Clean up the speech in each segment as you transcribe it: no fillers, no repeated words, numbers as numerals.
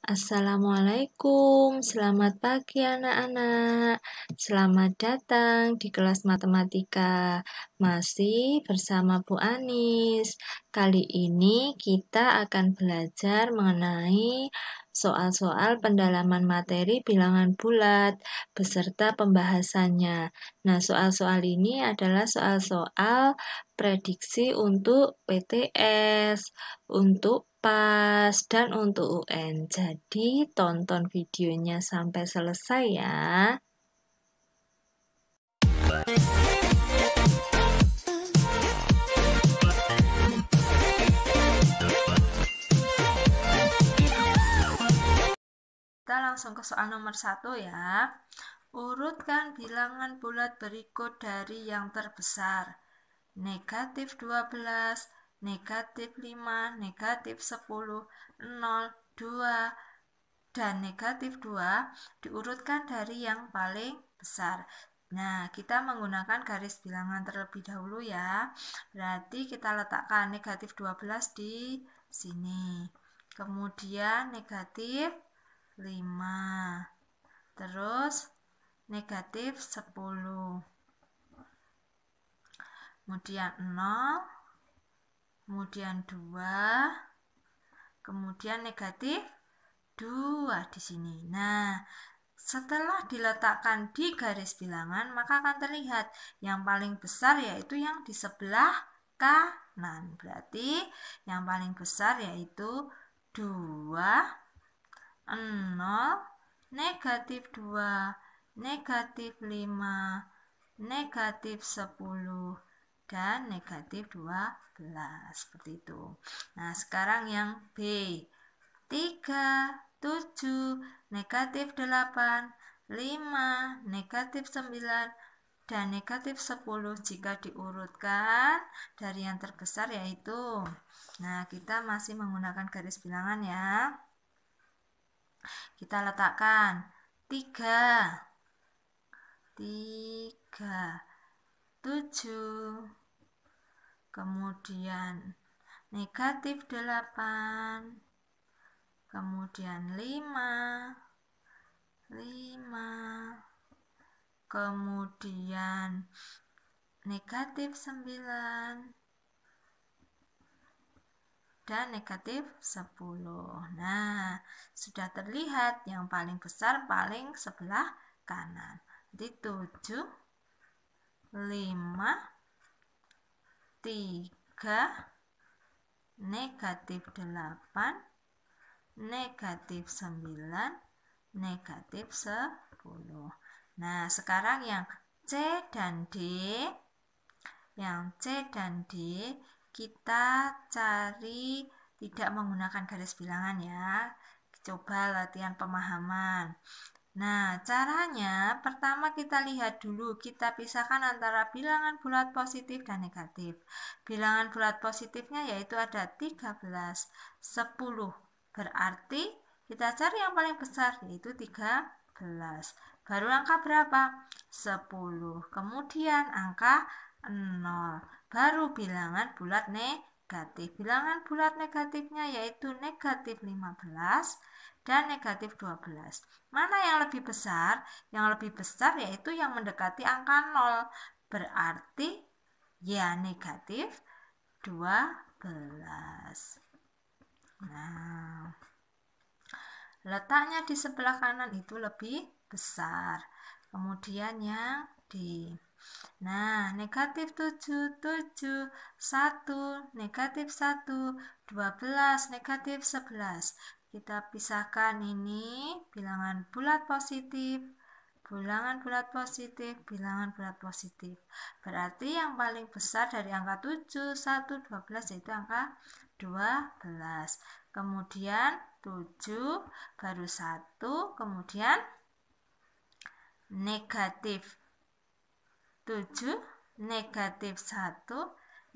Assalamualaikum, selamat pagi anak-anak. Selamat datang di kelas matematika. Masih bersama Bu Anis. Kali ini kita akan belajar mengenai soal-soal pendalaman materi bilangan bulat beserta pembahasannya. Nah, soal-soal ini adalah soal-soal prediksi untuk PTS, untuk PAS, dan untuk UN. Jadi, tonton videonya sampai selesai ya. Kita langsung ke soal nomor 1 ya. Urutkan bilangan bulat berikut dari yang terbesar. Negatif 12, negatif 5, negatif 10, 0, 2, dan negatif 2 diurutkan dari yang paling besar. Nah, kita menggunakan garis bilangan terlebih dahulu ya. Berarti kita letakkan negatif 12 di sini. Kemudian negatif 5. Terus negatif 10. Kemudian 0, kemudian 2, kemudian negatif 2 di sini. Nah, setelah diletakkan di garis bilangan, maka akan terlihat yang paling besar yaitu yang di sebelah kanan. Berarti yang paling besar yaitu 2, 0, negatif 2, negatif 5, negatif 10, dan negatif 12. Seperti itu. Nah, sekarang yang B. 3, 7, negatif 8, 5, negatif 9, dan negatif 10 jika diurutkan dari yang terbesar yaitu. Nah, kita masih menggunakan garis bilangan ya. Kita letakkan 3, 7, kemudian negatif 8, kemudian 5, kemudian negatif 9, dan negatif 10. Nah, sudah terlihat yang paling besar paling sebelah kanan. Jadi 7, 5, 3, negatif 8, negatif 9, negatif 10. Nah, sekarang yang C dan D. Yang C dan D kita cari tidak menggunakan garis bilangan ya. Coba latihan pemahaman. Nah, caranya pertama kita lihat dulu, kita pisahkan antara bilangan bulat positif dan negatif. Bilangan bulat positifnya yaitu ada 13, 10. Berarti kita cari yang paling besar yaitu 13. Baru angka berapa? 10. Kemudian angka 0. Baru bilangan bulat negatif. Bilangan bulat negatifnya yaitu negatif 15 dan negatif 12. Mana yang lebih besar? Yang lebih besar yaitu yang mendekati angka 0. Berarti ya negatif 12. Nah, letaknya di sebelah kanan itu lebih besar. Kemudian yang D. Nah, negatif 7, 7, 1, negatif 1, 12, negatif 11. Kita pisahkan ini bilangan bulat positif, bilangan bulat positif, bilangan bulat positif. Berarti yang paling besar dari angka 7, 1, 12 yaitu angka 12. Kemudian 7 baru 1, kemudian negatif 7, negatif 1,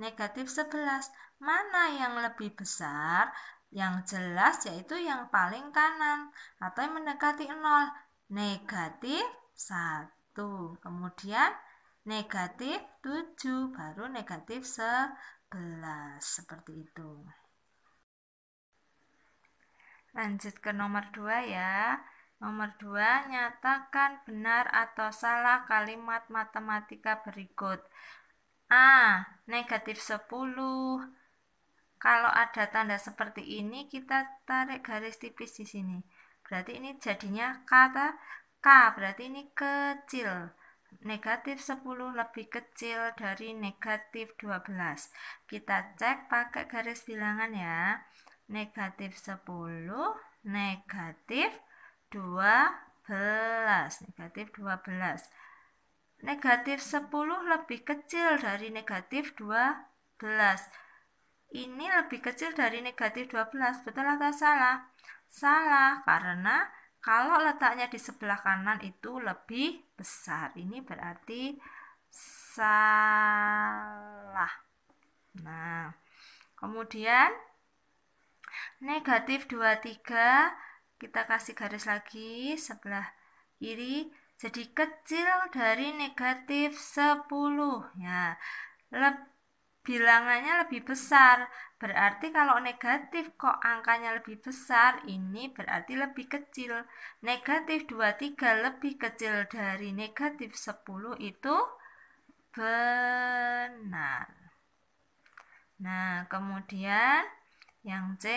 negatif 11. Mana yang lebih besar? Yang jelas yaitu yang paling kanan atau yang mendekati 0. Negatif 1. Kemudian negatif 7, baru negatif 11. Seperti itu. Lanjut ke nomor 2 ya. Nomor 2, nyatakan benar atau salah kalimat matematika berikut. A. Negatif 10. Kalau ada tanda seperti ini, kita tarik garis tipis di sini. Berarti ini jadinya kata K, berarti ini kecil. Negatif 10 lebih kecil dari negatif 12. Kita cek pakai garis bilangan ya. Negatif 10, negatif 12. Negatif 12. Negatif 10 lebih kecil dari negatif 12. Ini lebih kecil dari negatif 12. Betul atau salah? Salah, karena kalau letaknya di sebelah kanan itu lebih besar. Ini berarti salah. Nah, kemudian negatif 23, kita kasih garis lagi sebelah kiri. Jadi kecil dari negatif 10. Ya, bilangannya lebih besar. Berarti kalau negatif kok angkanya lebih besar, ini berarti lebih kecil. Negatif 23 lebih kecil dari negatif 10 itu benar. Nah, kemudian yang C,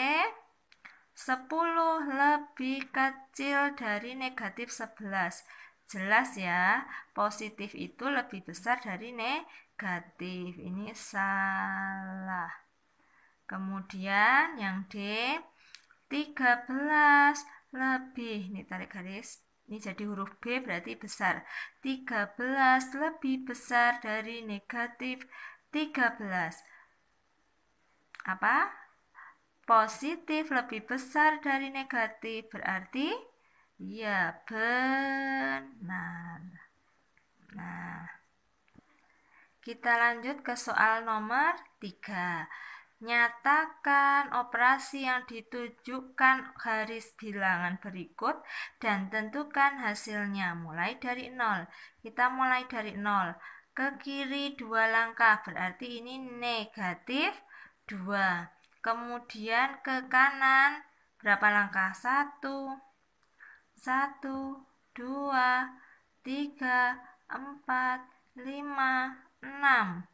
10 lebih kecil dari negatif 11. Jelas ya, positif itu lebih besar dari negatif. Ini salah. Kemudian yang D, 13 lebih, ini tarik garis, ini jadi huruf B berarti besar. 13 lebih besar dari negatif 13. Apa? Positif lebih besar dari negatif, berarti ya benar. Nah, kita lanjut ke soal nomor 3. Nyatakan operasi yang ditujukan garis bilangan berikut dan tentukan hasilnya. Mulai dari 0. Kita mulai dari 0. Ke kiri 2 langkah, berarti ini negatif 2. Kemudian ke kanan berapa langkah? 1, 2, 3, 4, 5, 6.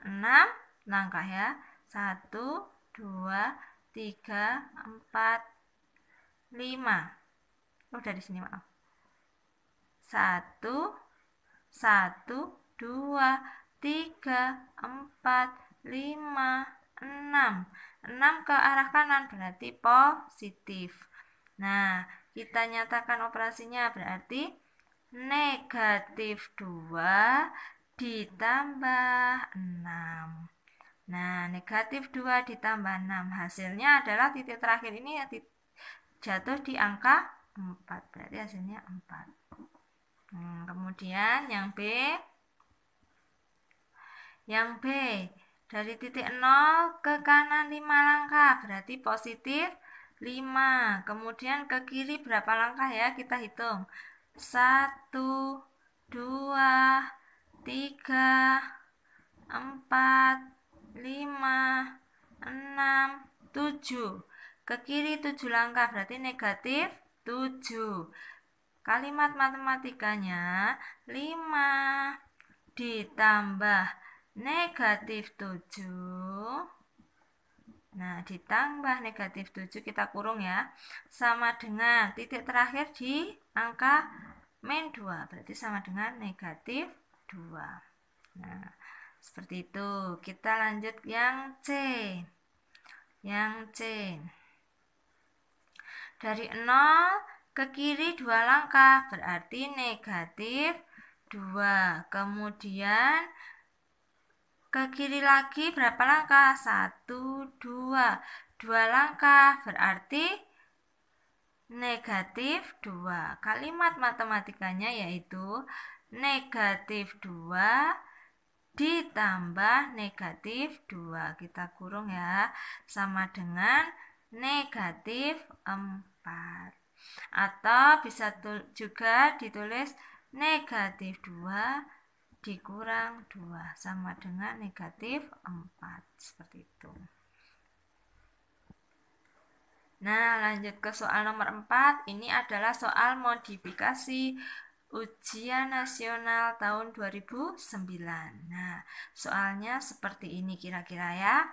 6 langkah ya. 1, 2, 3, 4, 5. Oh, dari sini maaf. 1, 2, 3, 4, 5, 6. 6 ke arah kanan berarti positif. Nah, kita nyatakan operasinya berarti negatif 2 ditambah 6. Nah, negatif 2 ditambah 6. Hasilnya adalah titik terakhir ini jatuh di angka 4. Berarti hasilnya 4. Kemudian yang B. Yang B, dari titik 0 ke kanan 5 langkah, berarti positif 5. Kemudian ke kiri berapa langkah ya? Kita hitung. 1, 2, 3, 4, 5, 6, 7. Ke kiri 7 langkah, berarti negatif 7. Kalimat matematikanya 5 ditambah negatif 7. Nah, ditambah negatif 7 kita kurung ya. Sama dengan titik terakhir di angka min 2. Berarti sama dengan negatif 2. Nah, seperti itu. Kita lanjut yang C. Yang C. Dari 0 ke kiri 2 langkah. Berarti negatif 2. Kemudian ke kiri lagi berapa langkah? 1, 2. 2 langkah berarti negatif 2. Kalimat matematikanya yaitu negatif 2 ditambah negatif 2. Kita kurung ya. Sama dengan negatif 4. Atau bisa juga ditulis negatif 2 dikurang 2 sama dengan negatif 4. Seperti itu. Nah, lanjut ke soal nomor 4. Ini adalah soal modifikasi ujian nasional tahun 2009. Nah, soalnya seperti ini kira-kira ya.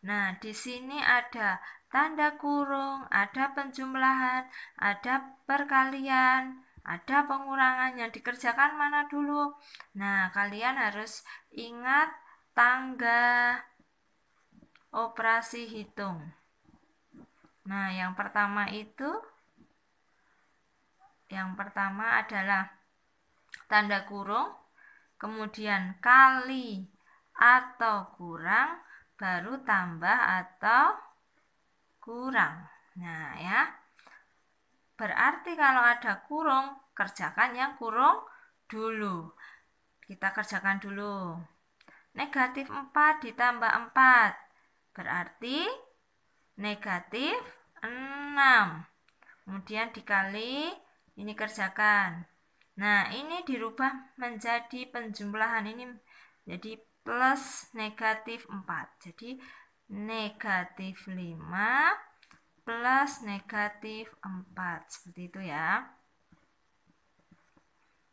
Nah, di sini ada tanda kurung, ada penjumlahan, ada perkalian, ada pengurangan. Yang dikerjakan mana dulu? Nah, kalian harus ingat tangga operasi hitung. Nah, yang pertama adalah tanda kurung, kemudian kali atau kurang, baru tambah atau kurang. Nah, ya. Berarti kalau ada kurung, kerjakan yang kurung dulu. Kita kerjakan dulu. Negatif 4 ditambah 4. Berarti negatif 6. Kemudian dikali, ini kerjakan. Nah, ini dirubah menjadi penjumlahan. Ini jadi plus negatif 4. Jadi negatif 5 plus negatif 4. Seperti itu ya.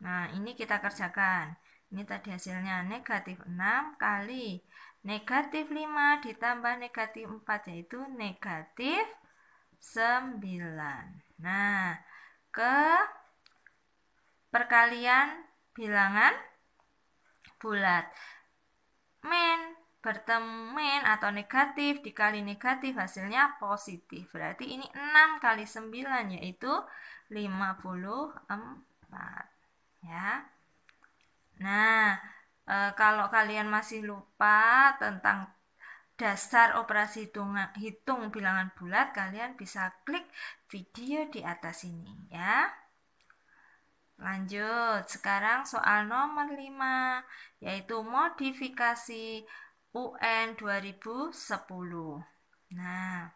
Nah, ini kita kerjakan. Ini tadi hasilnya negatif 6 kali negatif 5 ditambah negatif 4, yaitu negatif 9. Nah, ke perkalian bilangan bulat. Bertemu atau negatif dikali negatif hasilnya positif. Berarti ini 6 kali 9 yaitu 54. Ya. Nah, kalau kalian masih lupa tentang dasar operasi hitung bilangan bulat, kalian bisa klik video di atas ini ya. Lanjut, sekarang soal nomor 5, yaitu modifikasi UN 2010. Nah,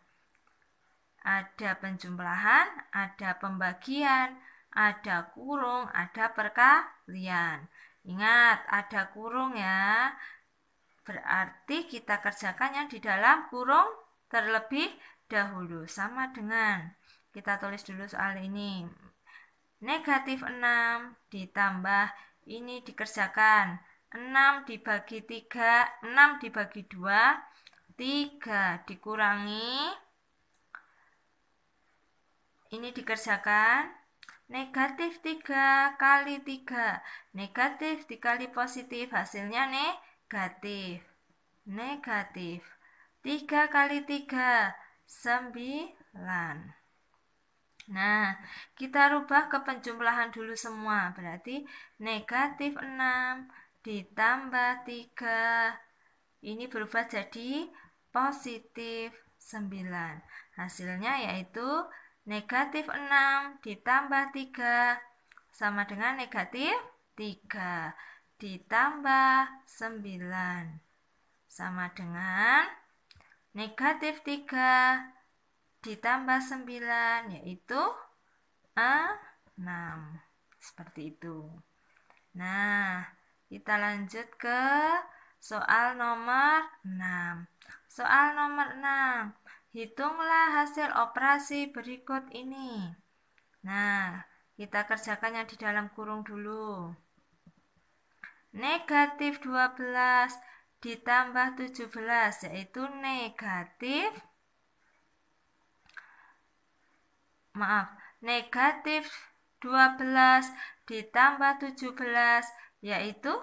ada penjumlahan, ada pembagian, ada kurung, ada perkalian. Ingat, ada kurung ya. Berarti kita kerjakan yang di dalam kurung terlebih dahulu. Sama dengan, kita tulis dulu soal ini. Negatif 6 ditambah, ini dikerjakan. 6 dibagi 3, 6 dibagi 2, 3 dikurangi, ini dikerjakan. Negatif 3 kali 3, negatif dikali positif, hasilnya negatif. Negatif 3 kali 3, 9. Nah, kita rubah ke penjumlahan dulu semua. Berarti negatif 6 ditambah 3. Ini berubah jadi positif 9. Hasilnya yaitu negatif 6 ditambah 3 sama dengan negatif 3 ditambah 9 sama dengan negatif 3 ditambah 9 yaitu 6. Seperti itu. Nah, kita lanjut ke soal nomor 6. Soal nomor 6. Hitunglah hasil operasi berikut ini. Nah, kita kerjakan yang di dalam kurung dulu. Negatif 12 ditambah 17 yaitu negatif 12 ditambah 17 yaitu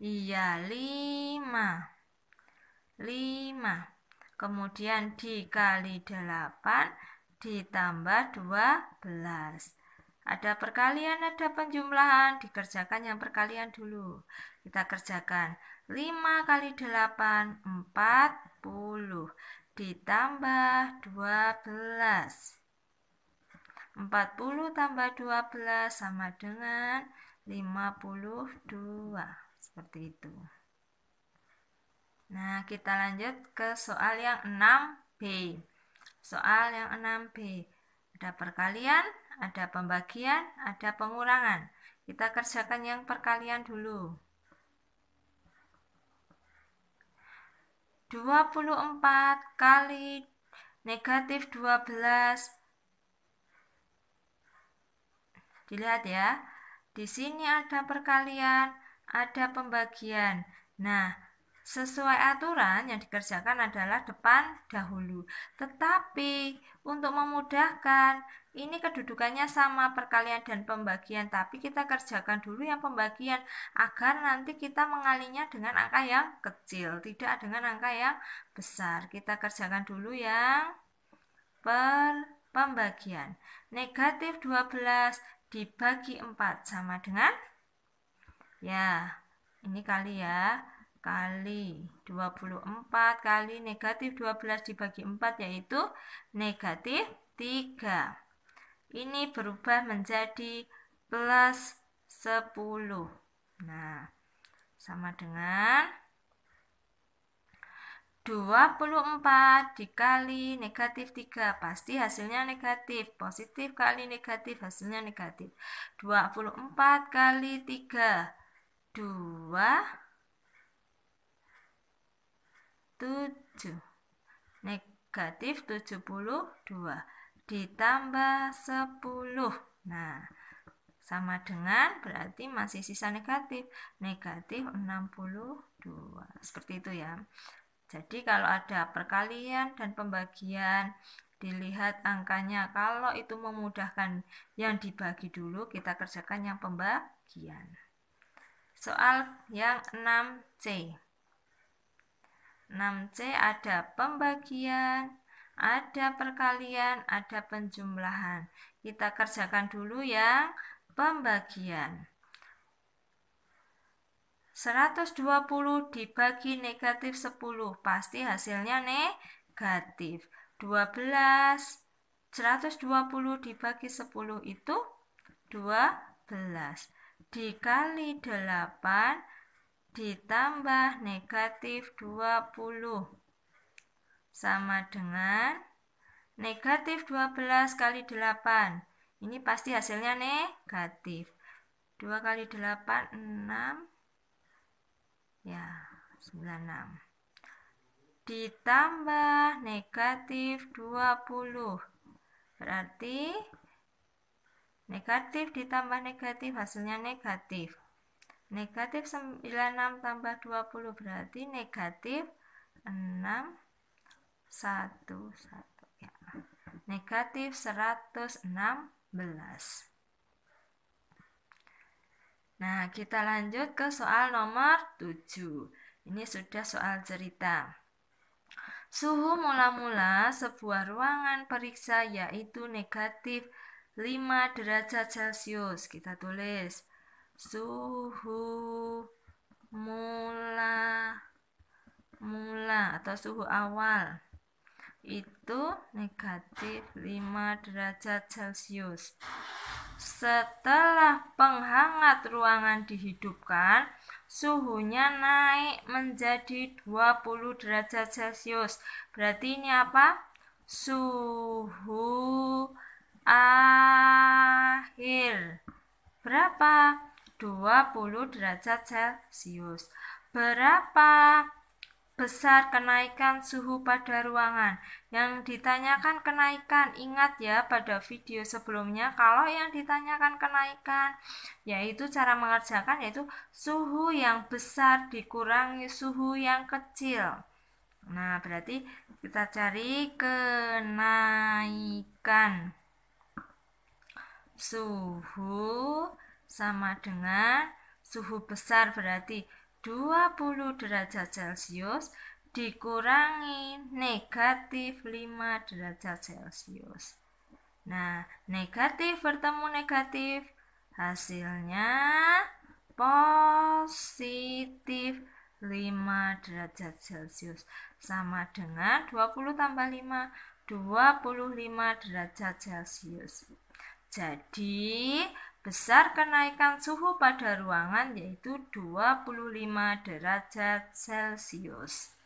5. Kemudian dikali 8 ditambah 12. Ada perkalian, ada penjumlahan, dikerjakan yang perkalian dulu. Kita kerjakan 5 kali 8, 40 ditambah 12. 40 tambah 12 sama dengan 52. Seperti itu. Nah, kita lanjut ke soal yang 6B. Soal yang 6B. Ada perkalian, ada pembagian, ada pengurangan. Kita kerjakan yang perkalian dulu. 24 kali negatif 12. Dilihat ya, di sini ada perkalian, ada pembagian. Nah, sesuai aturan yang dikerjakan adalah depan dahulu. Tetapi untuk memudahkan, ini kedudukannya sama perkalian dan pembagian, tapi kita kerjakan dulu yang pembagian agar nanti kita mengalinya dengan angka yang kecil, tidak dengan angka yang besar. Kita kerjakan dulu yang pembagian. Negatif 12 dibagi 4 sama dengan, ya, ini kali ya, kali 24 kali negatif 12 dibagi 4 yaitu negatif 3. Ini berubah menjadi plus 10. Nah, sama dengan 24 dikali negatif 3, pasti hasilnya negatif. Positif kali negatif, hasilnya negatif. 24 kali 3, 27. Negatif 72 ditambah 10. Nah, sama dengan berarti masih sisa negatif. Negatif 62. Seperti itu ya. Jadi kalau ada perkalian dan pembagian, dilihat angkanya. Kalau itu memudahkan yang dibagi dulu, kita kerjakan yang pembagian. Soal yang 6C. 6C ada pembagian, ada perkalian, ada penjumlahan. Kita kerjakan dulu yang pembagian. 120 dibagi negatif 10, pasti hasilnya negatif. 120 dibagi 10 itu 12. Dikali 8 ditambah negatif 20. Sama dengan negatif 12 kali 8. Ini pasti hasilnya negatif. 2 kali 8, 6. Ya, 96. Ditambah negatif 20. Berarti negatif ditambah negatif hasilnya negatif. Negatif 96 tambah 20 berarti negatif 6, 1, 1. Ya. Negatif 116. Nah, kita lanjut ke soal nomor 7. Ini sudah soal cerita. Suhu mula-mula sebuah ruangan periksa yaitu negatif 5 derajat Celcius. Kita tulis suhu mula atau suhu awal itu negatif 5 derajat Celcius. Setelah penghangat ruangan dihidupkan, suhunya naik menjadi 20 derajat Celcius. Berarti ini apa? Suhu akhir. Berapa? 20 derajat Celcius. Berapa besar kenaikan suhu pada ruangan? Yang ditanyakan kenaikan, ingat ya pada video sebelumnya, kalau yang ditanyakan kenaikan yaitu cara mengerjakan yaitu suhu yang besar dikurangi suhu yang kecil. Nah, berarti kita cari kenaikan suhu sama dengan suhu besar, berarti 20 derajat Celcius dikurangi negatif 5 derajat Celcius. Nah, negatif bertemu negatif, hasilnya positif 5 derajat Celcius. Sama dengan 20 tambah 5, 25 derajat Celcius. Jadi, besar kenaikan suhu pada ruangan yaitu 25 derajat Celcius.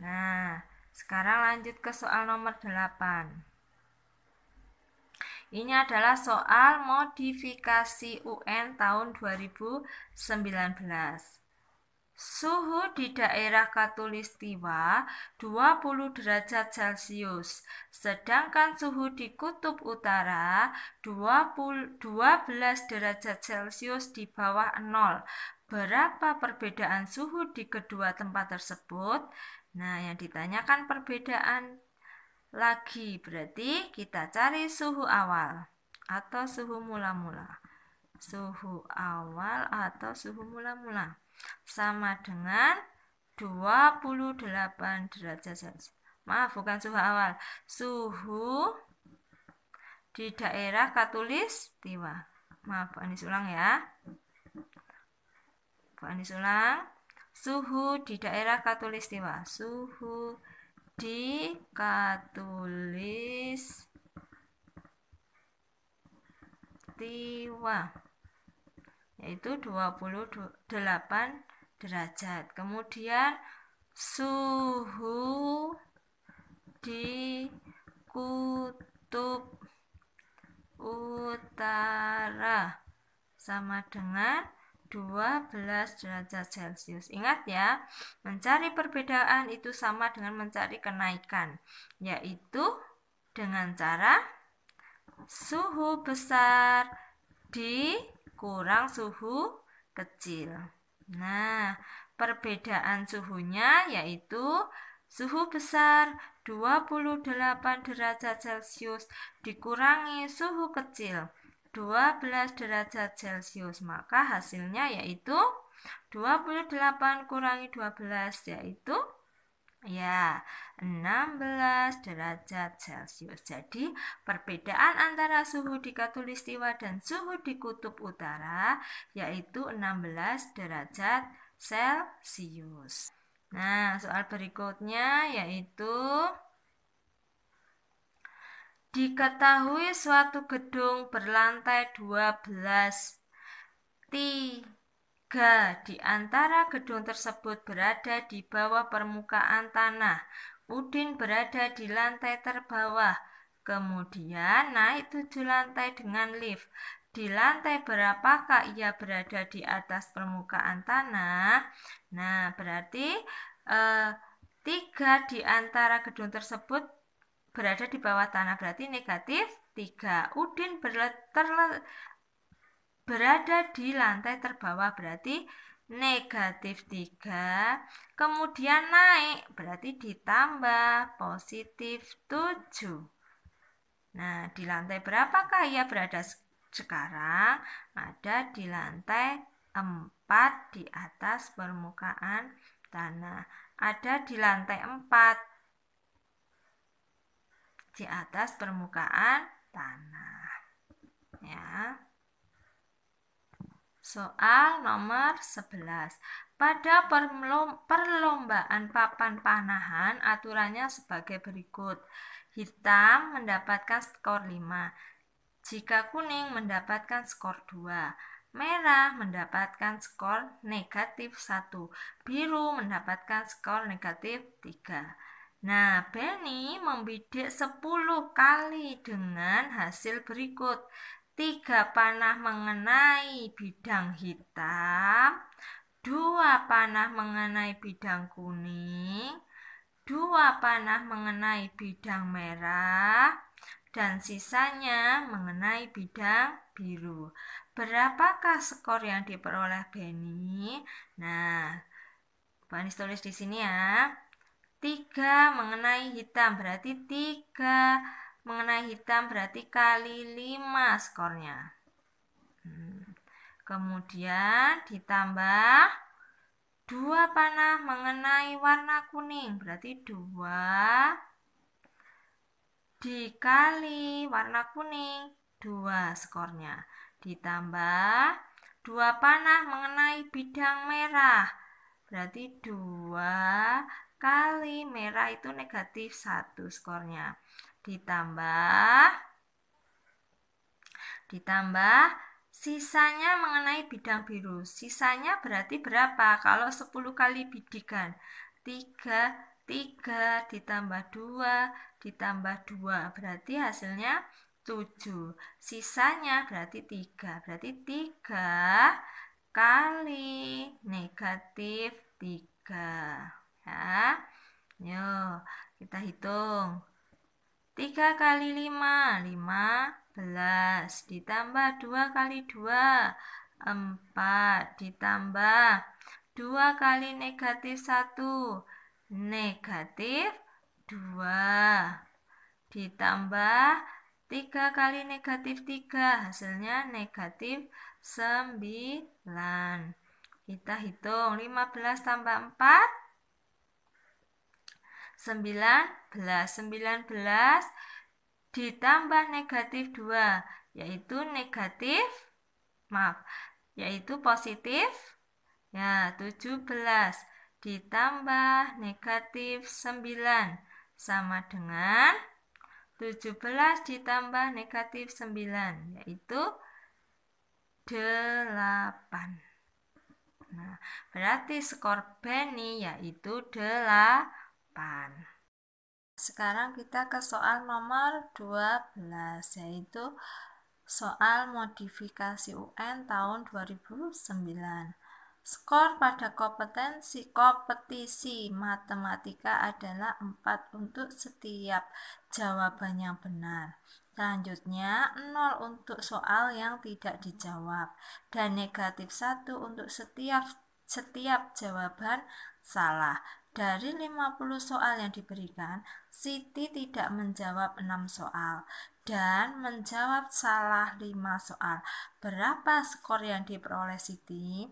Nah, sekarang lanjut ke soal nomor 8. Ini adalah soal modifikasi UN tahun 2019. Suhu di daerah Khatulistiwa 20 derajat Celcius, sedangkan suhu di kutub utara 12 derajat Celcius di bawah 0. Berapa perbedaan suhu di kedua tempat tersebut? Nah, yang ditanyakan perbedaan lagi, berarti kita cari suhu awal atau suhu mula-mula. Suhu awal atau suhu mula-mula sama dengan 28 derajat Celcius. Maaf, bukan suhu awal. Suhu di daerah Khatulistiwa. Maaf, Bu Anis ulang ya. Bu Anis ulang. Suhu di daerah Khatulistiwa. Suhu di Khatulistiwa, yaitu 28 derajat. Kemudian suhu di kutub utara sama dengan 12 derajat Celcius. Ingat ya, mencari perbedaan itu sama dengan mencari kenaikan, yaitu dengan cara suhu besar dikurang suhu kecil. Nah, perbedaan suhunya yaitu suhu besar 28 derajat Celcius dikurangi suhu kecil 12 derajat Celcius. Maka hasilnya yaitu 28 kurangi 12 yaitu 16 derajat Celcius. Jadi perbedaan antara suhu di Khatulistiwa dan suhu di kutub utara yaitu 16 derajat Celcius. Nah, soal berikutnya yaitu diketahui suatu gedung berlantai 12. 3 di antara gedung tersebut berada di bawah permukaan tanah. Udin berada di lantai terbawah. Kemudian naik 7 lantai dengan lift. Di lantai berapakah ia berada di atas permukaan tanah? Nah, berarti 3 di antara gedung tersebut berada di bawah tanah, berarti negatif 3. Udin berada di lantai terbawah, berarti negatif 3. Kemudian naik, berarti ditambah positif 7. Nah, di lantai berapakah ia berada sekarang? Ada di lantai 4 di atas permukaan tanah. Ada di lantai 4 di atas permukaan tanah. Ya. Soal nomor 11. Pada perlombaan papan panahan aturannya sebagai berikut. Hitam mendapatkan skor 5. Jika kuning mendapatkan skor 2. Merah mendapatkan skor negatif 1. Biru mendapatkan skor negatif 3. Nah, Benny membidik 10 kali dengan hasil berikut. 3 panah mengenai bidang hitam, 2 panah mengenai bidang kuning, 2 panah mengenai bidang merah, dan sisanya mengenai bidang biru. Berapakah skor yang diperoleh Benny? Nah, Banis tulis di sini ya. 3 mengenai hitam berarti 3 mengenai hitam berarti kali 5 skornya. Kemudian ditambah 2 panah mengenai warna kuning berarti 2 dikali warna kuning 2 skornya. Ditambah 2 panah mengenai bidang merah berarti 2 kali merah itu negatif 1 skornya. Ditambah sisanya mengenai bidang biru. Sisanya berarti berapa? Kalau 10 kali bidikan 3 ditambah 2 ditambah 2 berarti hasilnya 7. Sisanya berarti 3. Berarti 3 kali negatif 3. Ya. Yuk, kita hitung. 3 kali 5, 15. Ditambah 2 kali 2, 4. Ditambah 2 kali negatif 1, negatif 2. Ditambah 3 kali negatif 3, hasilnya negatif 9. Kita hitung 15 tambah 4, 19. 19 ditambah negatif 2, yaitu positif, ya, 17 ditambah negatif 9 sama dengan 17 ditambah negatif 9, yaitu 8. Nah, berarti skor Benny yaitu 8. Sekarang kita ke soal nomor 12, yaitu soal modifikasi UN tahun 2009. Skor pada kompetisi matematika adalah 4 untuk setiap jawaban yang benar. Selanjutnya 0 untuk soal yang tidak dijawab dan negatif 1 untuk setiap jawaban salah. Dari 50 soal yang diberikan, Siti tidak menjawab 6 soal dan menjawab salah 5 soal. Berapa skor yang diperoleh Siti?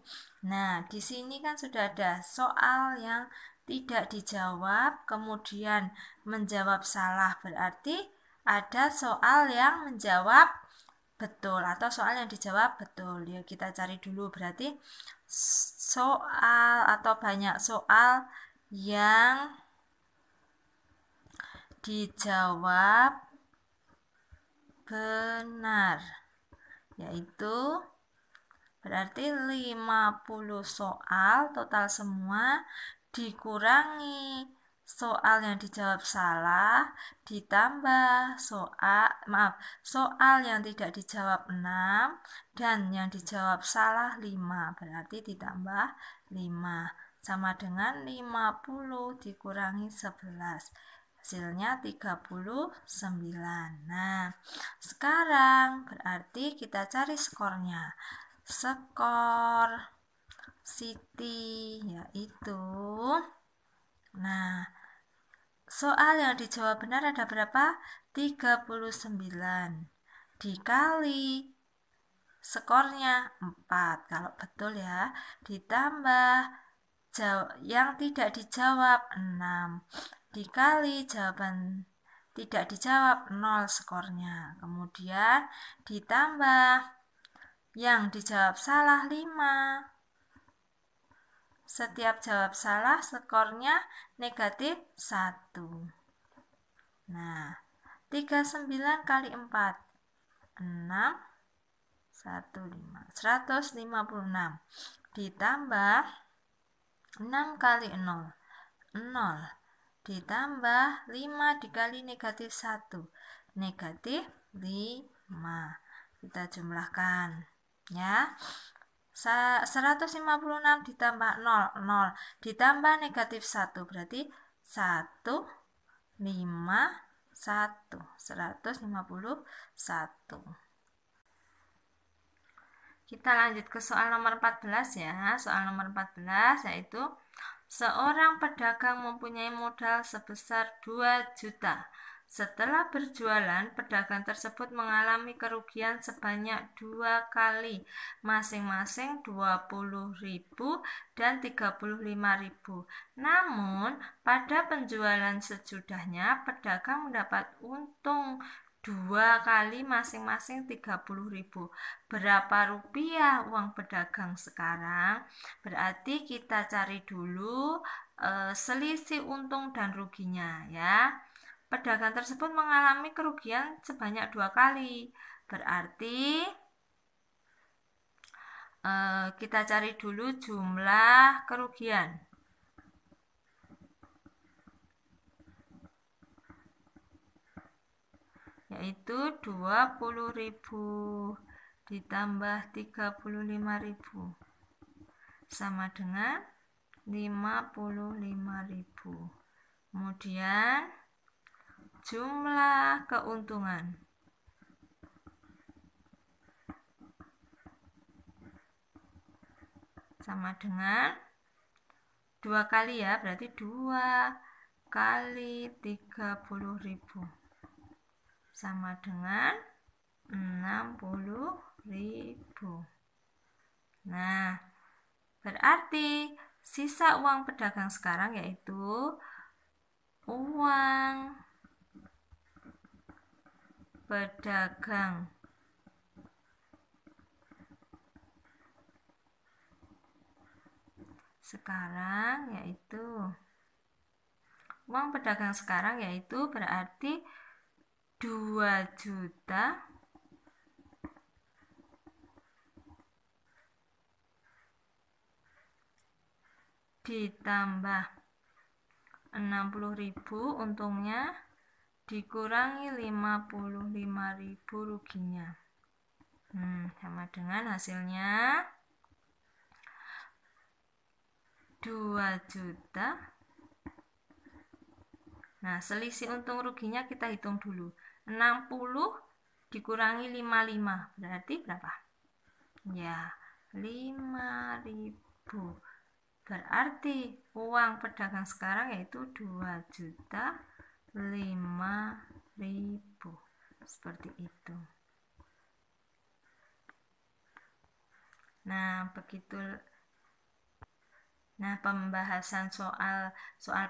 Nah, di sini kan sudah ada soal yang tidak dijawab, kemudian menjawab salah. Berarti ada soal yang menjawab betul atau soal yang dijawab betul. Ya, kita cari dulu. Berarti soal atau banyak soal yang dijawab benar, yaitu berarti 50 soal total semua dikurangi soal yang dijawab salah ditambah soal yang tidak dijawab 6 dan yang dijawab salah 5, berarti ditambah 5 sama dengan 50 dikurangi 11, hasilnya 39. Nah, sekarang berarti kita cari skornya. Skor Siti yaitu, nah, soal yang dijawab benar ada berapa? 39 dikali skornya 4 kalau betul ya, ditambah yang tidak dijawab 6 dikali jawaban tidak dijawab 0 skornya, kemudian ditambah yang dijawab salah 5. Setiap jawab salah skornya negatif 1. Nah, 39 kali 4, 6, 15, 156 ditambah 6 kali 0, 0 ditambah 5 dikali negatif 1, negatif 5. Kita jumlahkan ya. 156 ditambah 0, 0 ditambah negatif 1, berarti 151, 151. Kita lanjut ke soal nomor 14 ya. Soal nomor 14 yaitu seorang pedagang mempunyai modal sebesar 2 juta. Setelah berjualan, pedagang tersebut mengalami kerugian sebanyak 2 kali, masing-masing 20.000 dan 35.000. Namun, pada penjualan sesudahnya, pedagang mendapat untung 2 kali masing-masing 30.000. Berapa rupiah uang pedagang sekarang? Berarti kita cari dulu selisih untung dan ruginya ya. Pedagang tersebut mengalami kerugian sebanyak 2 kali. Berarti kita cari dulu jumlah kerugian. Yaitu 20.000 ditambah 35.000 sama dengan 55.000. Kemudian jumlah keuntungan sama dengan 2 kali ya, berarti 2 kali 30.000 sama dengan 60.000. Nah, berarti sisa uang pedagang sekarang yaitu uang pedagang sekarang yaitu berarti 2 juta ditambah 60.000 untungnya dikurangi 55.000 ruginya. Sama dengan hasilnya 2 juta. Nah, selisih untung ruginya kita hitung dulu. 60 dikurangi 55 berarti berapa? Ya, 5.000. Berarti uang pedagang sekarang yaitu 2.005.000. Seperti itu. Nah, pembahasan soal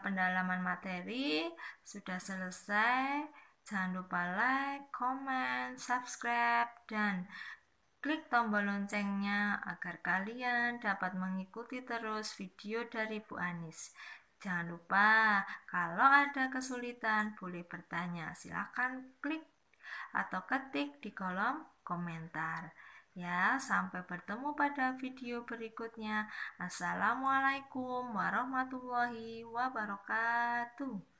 pendalaman materi sudah selesai. Jangan lupa like, comment, subscribe, dan klik tombol loncengnya agar kalian dapat mengikuti terus video dari Bu Anis. Jangan lupa, kalau ada kesulitan boleh bertanya. Silakan klik atau ketik di kolom komentar. Ya, sampai bertemu pada video berikutnya. Assalamualaikum warahmatullahi wabarakatuh.